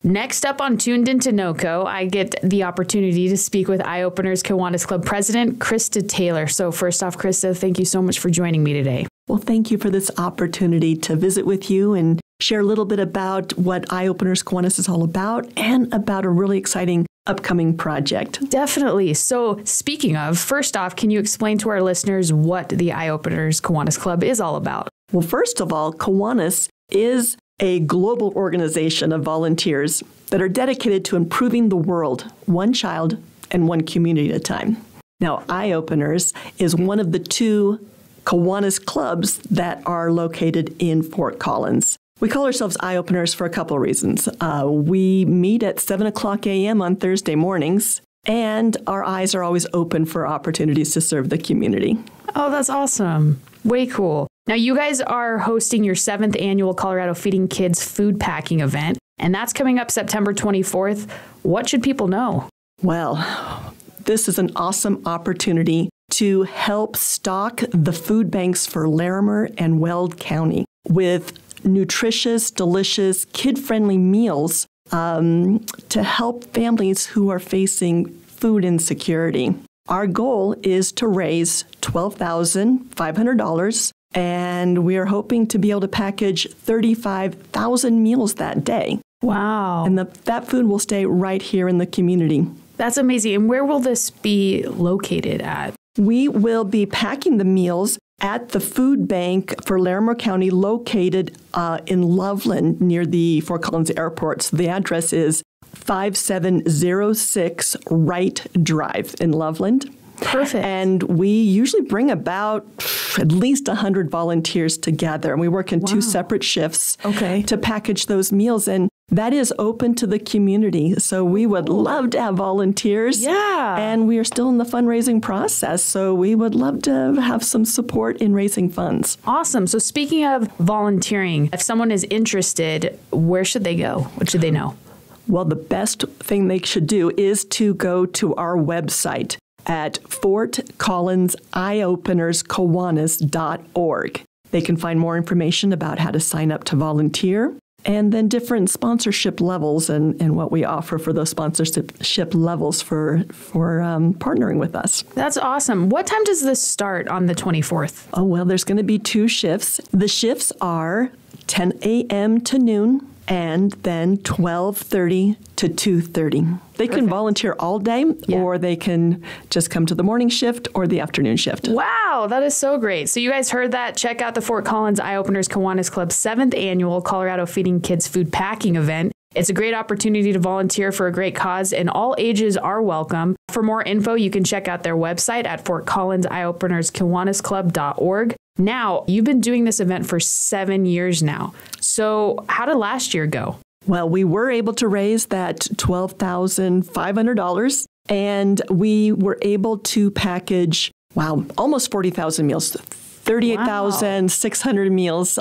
Next up on Tuned Into NoCo, I get the opportunity to speak with Eyeopeners Kiwanis Club President, Krista Taylor. So first off, Krista, thank you so much for joining me today. Well, thank you for this opportunity to visit with you and share a little bit about what Eyeopeners Kiwanis is all about and about a really exciting upcoming project. Definitely. So speaking of, first off, can you explain to our listeners what the Eyeopeners Kiwanis Club is all about? Well, first of all, Kiwanis is a global organization of volunteers that are dedicated to improving the world, one child and one community at a time. Now, Eyeopeners is one of the two Kiwanis clubs that are located in Fort Collins. We call ourselves Eyeopeners for a couple of reasons. We meet at 7 o'clock a.m. on Thursday mornings, and our eyes are always open for opportunities to serve the community. Oh, that's awesome. Way cool. Now, you guys are hosting your 7th annual Colorado Feeding Kids food packing event, and that's coming up September 24th. What should people know? Well, this is an awesome opportunity to help stock the food banks for Larimer and Weld County with nutritious, delicious, kid-friendly meals to help families who are facing food insecurity. Our goal is to raise $12,500, and we are hoping to be able to package 35,000 meals that day. Wow. And that food will stay right here in the community. That's amazing. And where will this be located at? We will be packing the meals at the food bank for Larimer County located in Loveland near the Fort Collins Airport. So the address is 5706 Wright Drive in Loveland. Perfect. And we usually bring about at least 100 volunteers together. And we work in two separate shifts to package those meals. And that is open to the community. So we would love to have volunteers. Yeah. And we are still in the fundraising process. So we would love to have some support in raising funds. Awesome. So speaking of volunteering, if someone is interested, where should they go? What should they know? Well, the best thing they should do is to go to our website at fortcollinseyeopenerskiwanis.org. They can find more information about how to sign up to volunteer and then different sponsorship levels and what we offer for those sponsorship levels for partnering with us. That's awesome. What time does this start on the 24th? Oh, well, there's going to be two shifts. The shifts are 10 a.m. to noon and then 12:30 to 2:30. They can volunteer all day, or they can just come to the morning shift or the afternoon shift. Wow, that is so great. So you guys heard that. Check out the Fort Collins Eyeopeners Kiwanis Club 7th annual Colorado Feeding Kids food packing event. It's a great opportunity to volunteer for a great cause, and all ages are welcome. For more info, you can check out their website at fortcollinseyeopenerskiwanisclub.org. Now, you've been doing this event for 7 years now. So how did last year go? Well, we were able to raise that $12,500, and we were able to package, almost 40,000 meals, 38,600 meals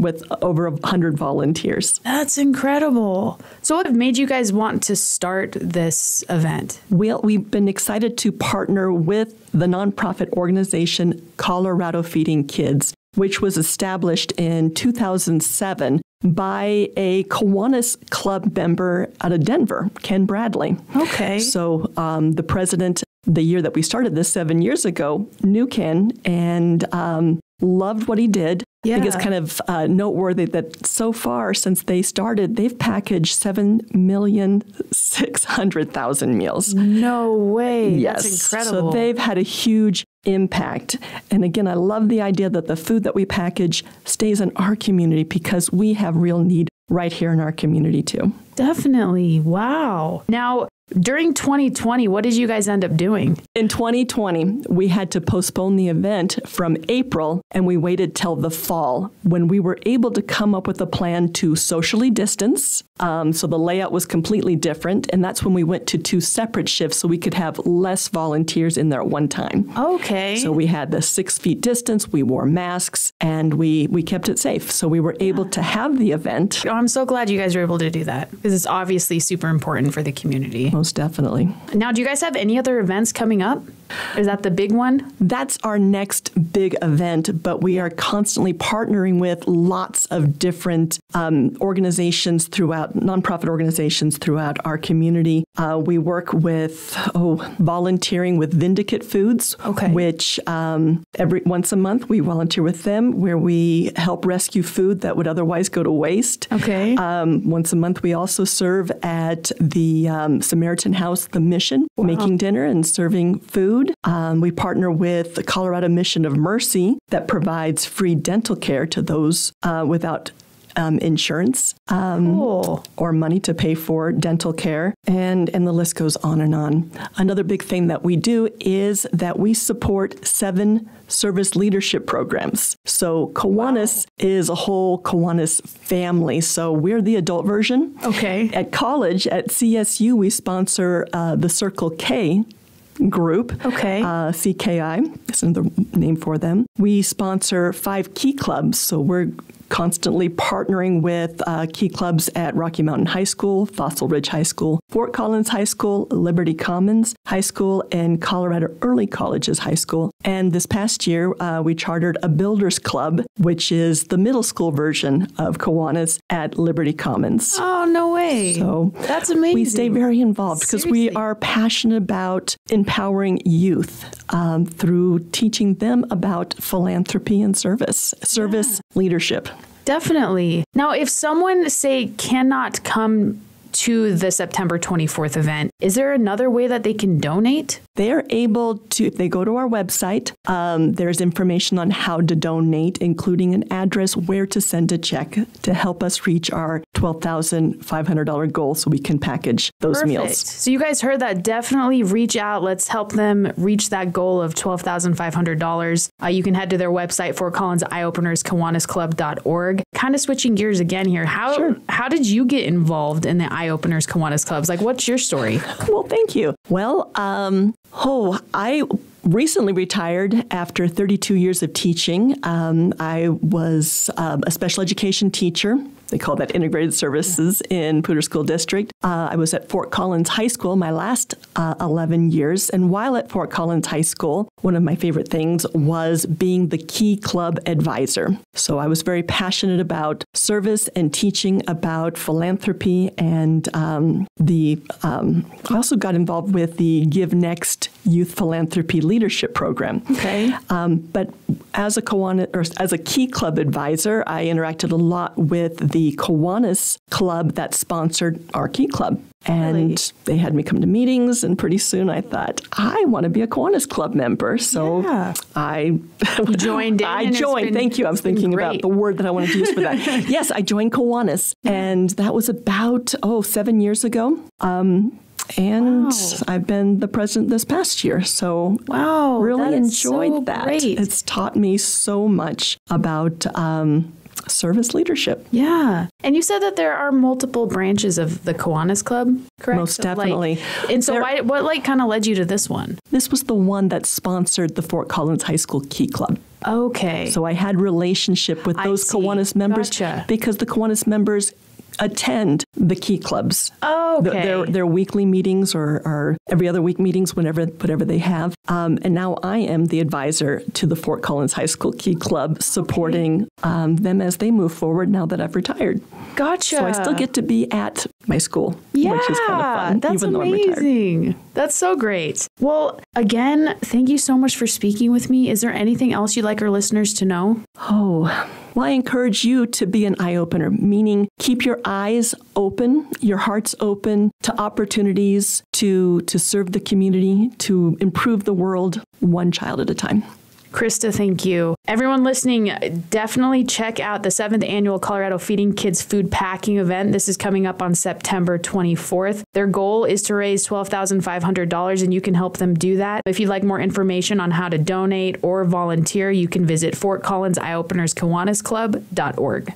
with over 100 volunteers. That's incredible. So what made you guys want to start this event? Well, we've been excited to partner with the nonprofit organization Colorado Feeding Kids, which was established in 2007 by a Kiwanis Club member out of Denver, Ken Bradley. Okay. So the president, the year that we started this 7 years ago, knew Ken and loved what he did. Yeah. I think it's kind of noteworthy that so far since they started, they've packaged 7,600,000 meals. No way. Yes. That's incredible. So they've had a huge impact. And again, I love the idea that the food that we package stays in our community because we have real need right here in our community too. Definitely. Wow. Now, during 2020, what did you guys end up doing? In 2020, we had to postpone the event from April, and we waited till the fall when we were able to come up with a plan to socially distance. So the layout was completely different, and that's when we went to two separate shifts so we could have less volunteers in there at one time. Okay. So we had the 6 feet distance, we wore masks, and we kept it safe. So we were able to have the event. Oh, I'm so glad you guys were able to do that because it's obviously super important for the community. Most definitely. Now, do you guys have any other events coming up? Is that the big one? That's our next big event, but we are constantly partnering with lots of different organizations nonprofit organizations throughout our community. We work with volunteering with Vindicate Foods, which once a month we volunteer with them, where we help rescue food that would otherwise go to waste. Once a month we also serve at the Samaritan House, the Mission, making dinner and serving food. We partner with the Colorado Mission of Mercy that provides free dental care to those without insurance or money to pay for dental care, and the list goes on and on. Another big thing that we do is that we support 7 service leadership programs. So Kiwanis is a whole Kiwanis family. So we're the adult version. At college, at CSU, we sponsor the Circle K group, CKI, that's another name for them. We sponsor 5 key clubs, so we're constantly partnering with key clubs at Rocky Mountain High School, Fossil Ridge High School, Fort Collins High School, Liberty Commons High School, and Colorado Early Colleges High School. And this past year, we chartered a Builders Club, which is the middle school version of Kiwanis at Liberty Commons. Oh, no way. So that's amazing. We stay very involved because we are passionate about empowering youth through teaching them about philanthropy and service leadership. Definitely. Now, if someone, say, cannot come to the September 24th event, is there another way that they can donate? They are able to, if they go to our website, there's information on how to donate, including an address where to send a check to help us reach our $12,500 goal so we can package those meals. So you guys heard that. Definitely reach out. Let's help them reach that goal of $12,500. You can head to their website, Fort Collins Eyeopeners Kiwanisclub.org. Kind of switching gears again here. How did you get involved in the Eyeopeners Kiwanis Clubs? Like, what's your story? Well, thank you. Well, I recently retired after 32 years of teaching. I was a special education teacher. They call that integrated services in Poudre School District. I was at Fort Collins High School my last 11 years. And while at Fort Collins High School, one of my favorite things was being the key club advisor. So I was very passionate about service and teaching about philanthropy. And I also got involved with the Give Next Youth Philanthropy Leadership Program. But as a key club advisor, I interacted a lot with the Kiwanis club that sponsored our key club. And they had me come to meetings, and pretty soon I thought, I want to be a Kiwanis club member. So I joined in. I joined. Thank you. I was thinking about the word that I wanted to use for that. Yes, I joined Kiwanis, and that was about 7 years ago. And I've been the president this past year. So really enjoyed that. It's taught me so much about service leadership. Yeah. And you said that there are multiple branches of the Kiwanis Club, correct? Most definitely. What kind of led you to this one? This was the one that sponsored the Fort Collins High School Key Club. Okay. So I had relationship with those Kiwanis members because the Kiwanis members attend the key clubs. Their weekly meetings or every other week meetings, whatever they have. And now I am the advisor to the Fort Collins High School Key Club, supporting them as they move forward now that I've retired. Gotcha. So I still get to be at my school, which is kind of fun, that's even though amazing. I'm retired. That's so great. Well, again, thank you so much for speaking with me. Is there anything else you'd like our listeners to know? Well, I encourage you to be an eye-opener, meaning keep your eyes open, your hearts open to opportunities to serve the community, to improve the world one child at a time. Krista, thank you. Everyone listening, definitely check out the 7th annual Colorado Feeding Kids Food Packing event. This is coming up on September 24th. Their goal is to raise $12,500, and you can help them do that. If you'd like more information on how to donate or volunteer, you can visit Fort Collins Eyeopeners Kiwanisclub.org.